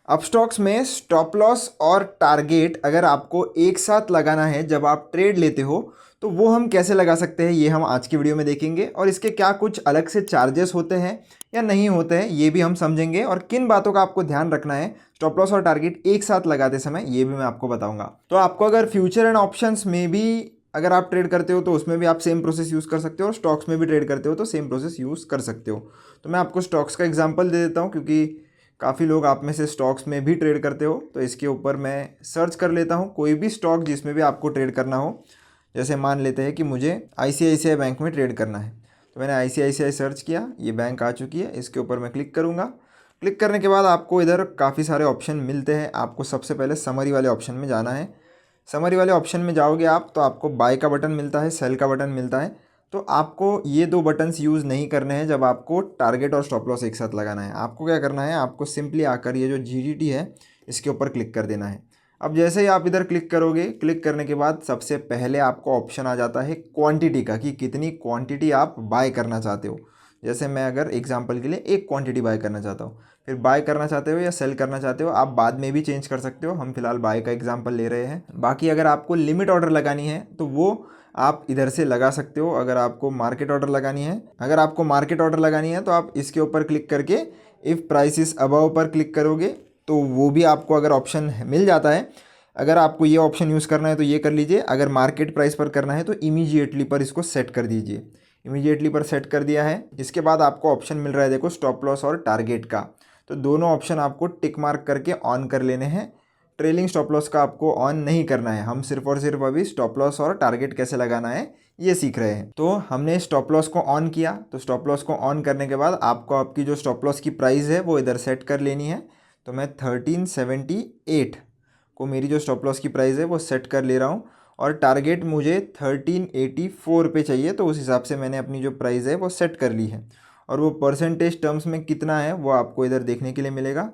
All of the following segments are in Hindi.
अब स्टॉक्स में स्टॉप लॉस और टारगेट अगर आपको एक साथ लगाना है जब आप ट्रेड लेते हो तो वो हम कैसे लगा सकते हैं, ये हम आज की वीडियो में देखेंगे। और इसके क्या कुछ अलग से चार्जेस होते हैं या नहीं होते हैं ये भी हम समझेंगे, और किन बातों का आपको ध्यान रखना है स्टॉप लॉस और टारगेट एक साथ लगाते समय ये भी मैं आपको बताऊंगा। तो आपको अगर फ्यूचर एंड ऑप्शंस में भी अगर आप ट्रेड करते हो तो उसमें भी आप सेम प्रोसेस यूज़ कर सकते हो, और स्टॉक्स में भी ट्रेड करते हो तो सेम प्रोसेस यूज़ कर सकते हो। तो मैं आपको स्टॉक्स का एग्जांपल दे देता हूँ, क्योंकि काफ़ी लोग आप में से स्टॉक्स में भी ट्रेड करते हो। तो इसके ऊपर मैं सर्च कर लेता हूँ कोई भी स्टॉक जिसमें भी आपको ट्रेड करना हो। जैसे मान लेते हैं कि मुझे ICICI बैंक में ट्रेड करना है, तो मैंने ICICI सर्च किया, ये बैंक आ चुकी है, इसके ऊपर मैं क्लिक करूँगा। क्लिक करने के बाद आपको इधर काफ़ी सारे ऑप्शन मिलते हैं। आपको सबसे पहले समरी वाले ऑप्शन में जाना है। समरी वाले ऑप्शन में जाओगे आप तो आपको बाय का बटन मिलता है, सेल का बटन मिलता है। तो आपको ये दो बटन्स यूज़ नहीं करने हैं जब आपको टारगेट और स्टॉप लॉस एक साथ लगाना है। आपको क्या करना है, आपको सिंपली आकर ये जो GDT है इसके ऊपर क्लिक कर देना है। अब जैसे ही आप इधर क्लिक करोगे, क्लिक करने के बाद सबसे पहले आपको ऑप्शन आ जाता है क्वांटिटी का, कि कितनी क्वांटिटी आप बाय करना चाहते हो। जैसे मैं अगर एग्जांपल के लिए एक क्वांटिटी बाय करना चाहता हूँ, फिर बाय करना चाहते हो या सेल करना चाहते हो आप बाद में भी चेंज कर सकते हो। हम फिलहाल बाय का एग्जांपल ले रहे हैं। बाकी अगर आपको लिमिट ऑर्डर लगानी है तो वो आप इधर से लगा सकते हो। अगर आपको मार्केट ऑर्डर लगानी है, तो आप इसके ऊपर क्लिक करके इफ़ प्राइस इज अबव पर क्लिक करोगे तो वो भी आपको अगर ऑप्शन मिल जाता है। अगर आपको ये ऑप्शन यूज़ करना है तो ये कर लीजिए, अगर मार्केट प्राइस पर करना है तो इमीडिएटली पर इसको सेट कर दीजिए। इमीडिएटली पर सेट कर दिया है। इसके बाद आपको ऑप्शन मिल रहा है देखो स्टॉप लॉस और टारगेट का, तो दोनों ऑप्शन आपको टिक मार्क करके ऑन कर लेने हैं। ट्रेलिंग स्टॉप लॉस का आपको ऑन नहीं करना है। हम सिर्फ और सिर्फ अभी स्टॉप लॉस और टारगेट कैसे लगाना है ये सीख रहे हैं। तो हमने स्टॉप लॉस को ऑन किया, तो स्टॉप लॉस को ऑन करने के बाद आपको आपकी जो स्टॉप लॉस की प्राइस है वो इधर सेट कर लेनी है। तो मैं 1378 को मेरी जो स्टॉप लॉस की प्राइस है वो सेट कर ले रहा हूँ, और टारगेट मुझे 1384 पे चाहिए। तो उस हिसाब से मैंने अपनी जो प्राइस है वो सेट कर ली है। और वो परसेंटेज टर्म्स में कितना है वो आपको इधर देखने के लिए मिलेगा।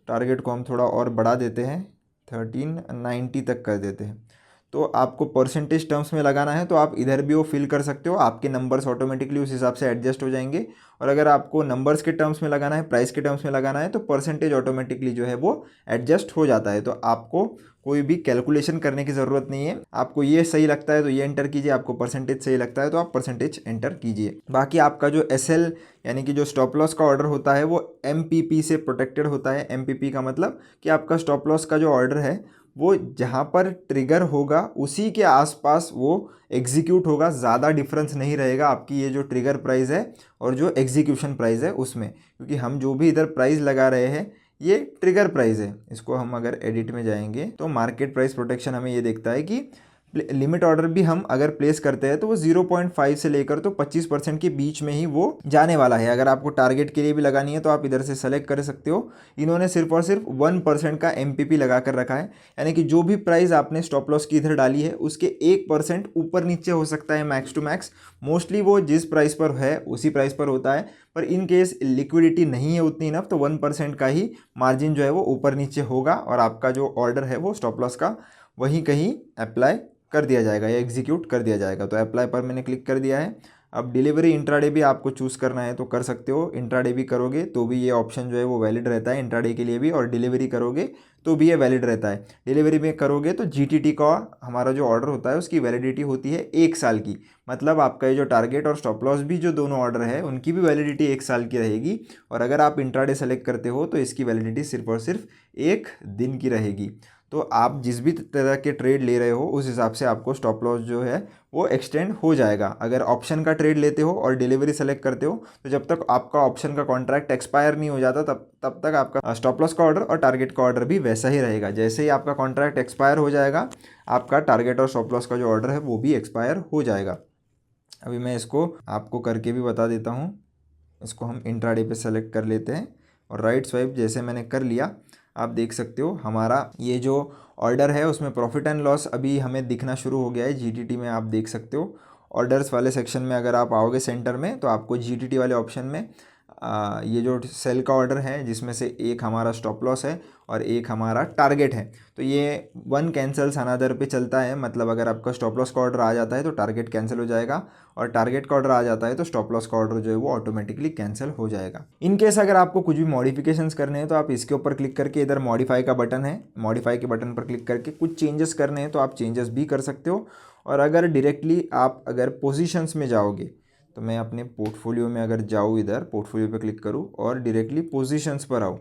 टारगेट को हम थोड़ा और बढ़ा देते हैं, 1390 तक कर देते हैं। तो आपको परसेंटेज टर्म्स में लगाना है तो आप इधर भी वो फिल कर सकते हो, आपके नंबर्स ऑटोमेटिकली उस हिसाब से एडजस्ट हो जाएंगे। और अगर आपको नंबर्स के टर्म्स में लगाना है, प्राइस के टर्म्स में लगाना है, तो परसेंटेज ऑटोमेटिकली जो है वो एडजस्ट हो जाता है। तो आपको कोई भी कैलकुलेशन करने की ज़रूरत नहीं है। आपको ये सही लगता है तो ये एंटर कीजिए, आपको परसेंटेज सही लगता है तो आप परसेंटेज एंटर कीजिए। बाकी आपका जो SL यानी कि जो स्टॉप लॉस का ऑर्डर होता है वो MPP से प्रोटेक्टेड होता है। MPP का मतलब कि आपका स्टॉप लॉस का जो ऑर्डर है वो जहाँ पर ट्रिगर होगा उसी के आसपास वो एग्जीक्यूट होगा। ज़्यादा डिफरेंस नहीं रहेगा आपकी ये जो ट्रिगर प्राइस है और जो एग्जीक्यूशन प्राइस है उसमें, क्योंकि हम जो भी इधर प्राइस लगा रहे हैं ये ट्रिगर प्राइस है। इसको हम अगर एडिट में जाएंगे तो मार्केट प्राइस प्रोटेक्शन हमें ये देखता है कि लिमिट ऑर्डर भी हम अगर प्लेस करते हैं तो वो 0.5 से लेकर तो 25% के बीच में ही वो जाने वाला है। अगर आपको टारगेट के लिए भी लगानी है तो आप इधर से सेलेक्ट कर सकते हो। इन्होंने सिर्फ और सिर्फ 1% का MPP लगा कर रखा है, यानी कि जो भी प्राइस आपने स्टॉप लॉस की इधर डाली है उसके 1% ऊपर नीचे हो सकता है मैक्स टू मैक्स। मोस्टली वो जिस प्राइस पर है उसी प्राइस पर होता है, पर इन केस लिक्विडिटी नहीं है उतनी इनफ तो 1% का ही मार्जिन जो है वो ऊपर नीचे होगा, और आपका जो ऑर्डर है वो स्टॉप लॉस का वहीं कहीं अप्लाई कर दिया जाएगा या एग्जीक्यूट कर दिया जाएगा। तो अप्लाई पर मैंने क्लिक कर दिया है। अब डिलीवरी इंट्राडे भी आपको चूज़ करना है तो कर सकते हो। इंट्राडे भी करोगे तो भी ये ऑप्शन जो है वो वैलिड रहता है इंट्राडे के लिए भी, और डिलीवरी करोगे तो भी ये वैलिड रहता है। डिलीवरी में करोगे तो GTT का हमारा जो ऑर्डर होता है उसकी वैलिडिटी होती है 1 साल की। मतलब आपका ये जो टारगेट और स्टॉप लॉस भी जो दोनों ऑर्डर है उनकी भी वैलिडिटी 1 साल की रहेगी। और अगर आप इंट्राडे सेलेक्ट करते हो तो इसकी वैलिडिटी सिर्फ और सिर्फ 1 दिन की रहेगी। तो आप जिस भी तरह के ट्रेड ले रहे हो उस हिसाब से आपको स्टॉप लॉस जो है वो एक्सटेंड हो जाएगा। अगर ऑप्शन का ट्रेड लेते हो और डिलीवरी सेलेक्ट करते हो तो जब तक आपका ऑप्शन का कॉन्ट्रैक्ट एक्सपायर नहीं हो जाता तब तक आपका स्टॉप लॉस का ऑर्डर और टारगेट का ऑर्डर भी वैसा ही रहेगा। जैसे ही आपका कॉन्ट्रैक्ट एक्सपायर हो जाएगा आपका टारगेट और स्टॉप लॉस का जो ऑर्डर है वो भी एक्सपायर हो जाएगा। अभी मैं इसको आपको करके भी बता देता हूँ। इसको हम इंट्राडे पे सेलेक्ट कर लेते हैं और राइट स्वाइप जैसे मैंने कर लिया, आप देख सकते हो हमारा ये जो ऑर्डर है उसमें प्रॉफिट एंड लॉस अभी हमें दिखना शुरू हो गया है। GTT में आप देख सकते हो। ऑर्डर्स वाले सेक्शन में अगर आप आओगे सेंटर में तो आपको GTT वाले ऑप्शन में ये जो सेल का ऑर्डर है जिसमें से एक हमारा स्टॉप लॉस है और एक हमारा टारगेट है, तो ये वन कैंसल्स अनदर पे चलता है। मतलब अगर आपका स्टॉप लॉस का ऑर्डर आ जाता है तो टारगेट कैंसिल हो जाएगा, और टारगेट का ऑर्डर आ जाता है तो स्टॉप लॉस का ऑर्डर जो है वो ऑटोमेटिकली कैंसिल हो जाएगा। इन केस अगर आपको कुछ भी मॉडिफिकेशंस करने हैं तो आप इसके ऊपर क्लिक करके, इधर मॉडिफाई का बटन है, मॉडिफाई के बटन पर क्लिक करके कुछ चेंजेस करने हैं तो आप चेंजेस भी कर सकते हो। और अगर डायरेक्टली आप अगर पोजीशंस में जाओगे तो मैं अपने पोर्टफोलियो में अगर जाऊँ, इधर पोर्टफोलियो पे क्लिक करूँ और डायरेक्टली पोजीशंस पर आऊँ,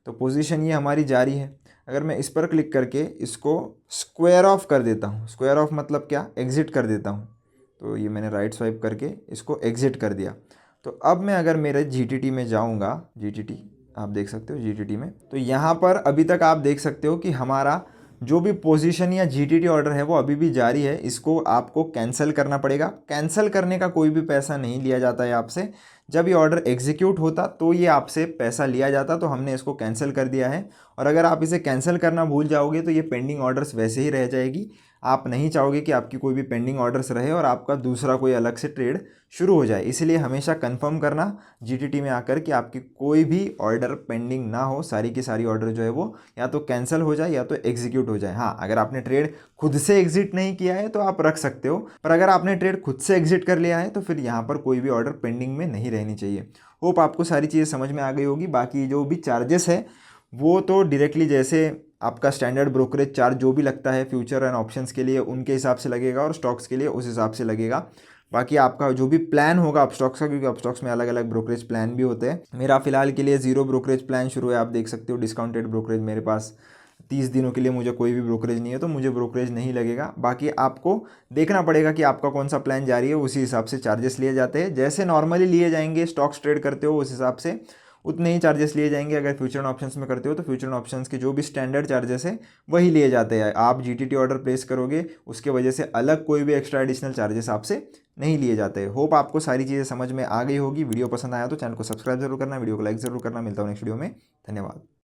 तो पोजीशन ये हमारी जारी है। अगर मैं इस पर क्लिक करके इसको स्क्वायर ऑफ कर देता हूँ, स्क्वायर ऑफ मतलब क्या, एग्ज़िट कर देता हूँ, तो ये मैंने राइट स्वाइप करके इसको एग्ज़िट कर दिया। तो अब मैं अगर मेरे GTT में जाऊँगा, GTT आप देख सकते हो GTT में, तो यहाँ पर अभी तक आप देख सकते हो कि हमारा जो भी पोजीशन या GTT ऑर्डर है वो अभी भी जारी है। इसको आपको कैंसिल करना पड़ेगा। कैंसिल करने का कोई भी पैसा नहीं लिया जाता है आपसे। जब ये ऑर्डर एग्जीक्यूट होता तो ये आपसे पैसा लिया जाता, तो हमने इसको कैंसिल कर दिया है। और अगर आप इसे कैंसिल करना भूल जाओगे तो ये पेंडिंग ऑर्डर्स वैसे ही रह जाएगी। आप नहीं चाहोगे कि आपकी कोई भी पेंडिंग ऑर्डर्स रहे और आपका दूसरा कोई अलग से ट्रेड शुरू हो जाए। इसलिए हमेशा कंफर्म करना GTT में आकर कि आपकी कोई भी ऑर्डर पेंडिंग ना हो। सारी की सारी ऑर्डर जो है वो या तो कैंसिल हो जाए या तो एग्जीक्यूट हो जाए। हाँ, अगर आपने ट्रेड खुद से एग्जिट नहीं किया है तो आप रख सकते हो, पर अगर आपने ट्रेड खुद से एग्जिट कर लिया है तो फिर यहाँ पर कोई भी ऑर्डर पेंडिंग में नहीं रहनी चाहिए। होप आपको सारी चीज़ें समझ में आ गई होगी। बाकी जो भी चार्जेस है वो तो डायरेक्टली जैसे आपका स्टैंडर्ड ब्रोकरेज चार्ज जो भी लगता है फ्यूचर एंड ऑप्शंस के लिए उनके हिसाब से लगेगा, और स्टॉक्स के लिए उस हिसाब से लगेगा। बाकी आपका जो भी प्लान होगा अपस्टॉक्स का, क्योंकि अपस्टॉक्स में अलग अलग ब्रोकरेज प्लान भी होते हैं। मेरा फिलहाल के लिए 0 ब्रोकरेज प्लान शुरू है, आप देख सकते हो डिस्काउंटेड ब्रोकरेज। मेरे पास 30 दिनों के लिए मुझे कोई भी ब्रोकरेज नहीं है, तो मुझे ब्रोकरेज नहीं लगेगा। बाकी आपको देखना पड़ेगा कि आपका कौन सा प्लान जारी है, उसी हिसाब से चार्जेस लिए जाते हैं। जैसे नॉर्मली लिए जाएंगे स्टॉक्स ट्रेड करते हो उस हिसाब से उतने ही चार्जेस लिए जाएंगे। अगर फ्यूचर एंड ऑप्शंस में करते हो तो फ्यूचर एंड ऑप्शंस के जो भी स्टैंडर्ड चार्जेस है वही लिए जाते हैं। आप GTT ऑर्डर प्लेस करोगे उसके वजह से अलग कोई भी एक्स्ट्रा एडिशनल चार्जेस आपसे नहीं लिए जाते। होप आपको सारी चीज़ें समझ में आ गई होगी। वीडियो पसंद आया तो चैनल को सब्सक्राइब जरूर करना, वीडियो को लाइक जरूर करना। मिलता हूँ नेक्स्ट वीडियो में। धन्यवाद।